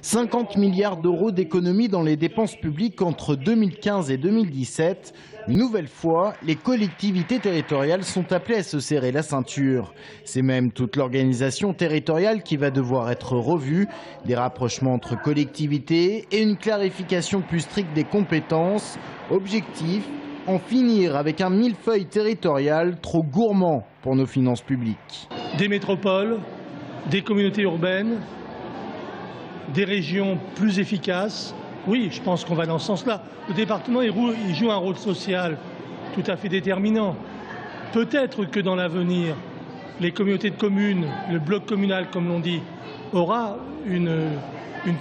50 milliards d'euros d'économies dans les dépenses publiques entre 2015 et 2017. Une nouvelle fois, les collectivités territoriales sont appelées à se serrer la ceinture. C'est même toute l'organisation territoriale qui va devoir être revue. Des rapprochements entre collectivités et une clarification plus stricte des compétences. Objectif, en finir avec un millefeuille territorial trop gourmand pour nos finances publiques. Des métropoles, des communautés urbaines, des régions plus efficaces. Oui, je pense qu'on va dans ce sens-là. Le département, il joue un rôle social tout à fait déterminant. Peut-être que dans l'avenir, les communautés de communes, le bloc communal, comme l'on dit, aura une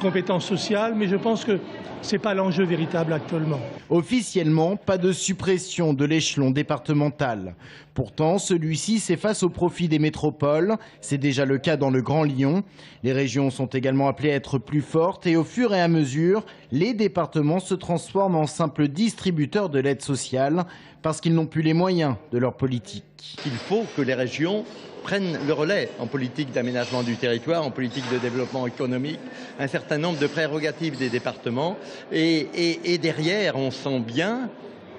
compétence sociale, mais je pense que ce n'est pas l'enjeu véritable actuellement. Officiellement, pas de suppression de l'échelon départemental. Pourtant, celui-ci s'efface au profit des métropoles. C'est déjà le cas dans le Grand Lyon. Les régions sont également appelées à être plus fortes et au fur et à mesure, les départements se transforment en simples distributeurs de l'aide sociale parce qu'ils n'ont plus les moyens de leur politique. Il faut que les régions prennent le relais en politique d'aménagement du territoire, en politique de développement économique, un certain nombre de prérogatives des départements. Et derrière, on sent bien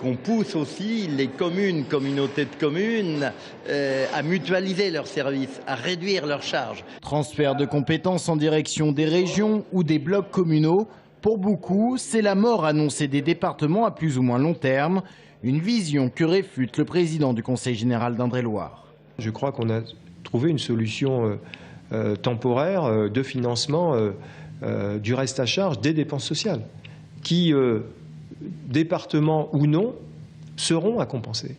qu'on pousse aussi les communes, communautés de communes, à mutualiser leurs services, à réduire leurs charges. Transfert de compétences en direction des régions ou des blocs communaux. Pour beaucoup, c'est la mort annoncée des départements à plus ou moins long terme. Une vision que réfute le président du Conseil général d'Indre-et-Loire. Je crois qu'on a trouvé une solution temporaire de financement du reste à charge des dépenses sociales, qui, départements ou non, seront à compenser.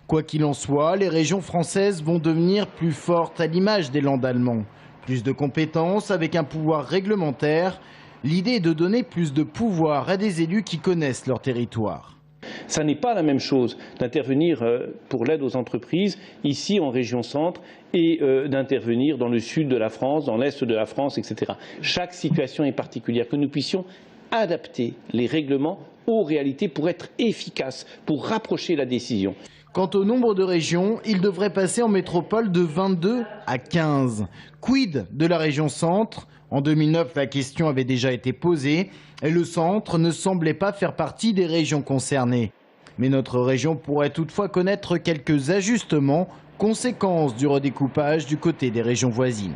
Quoi qu'il en soit, les régions françaises vont devenir plus fortes à l'image des Landes allemands. Plus de compétences avec un pouvoir réglementaire. L'idée est de donner plus de pouvoir à des élus qui connaissent leur territoire. Ça n'est pas la même chose d'intervenir pour l'aide aux entreprises ici en région centre et d'intervenir dans le sud de la France, dans l'est de la France, etc. Chaque situation est particulière, que nous puissions adapter les règlements aux réalités pour être efficaces, pour rapprocher la décision. Quant au nombre de régions, il devrait passer en métropole de 22 à 15. Quid de la région centre ? En 2009, la question avait déjà été posée et le centre ne semblait pas faire partie des régions concernées. Mais notre région pourrait toutefois connaître quelques ajustements, conséquences du redécoupage du côté des régions voisines.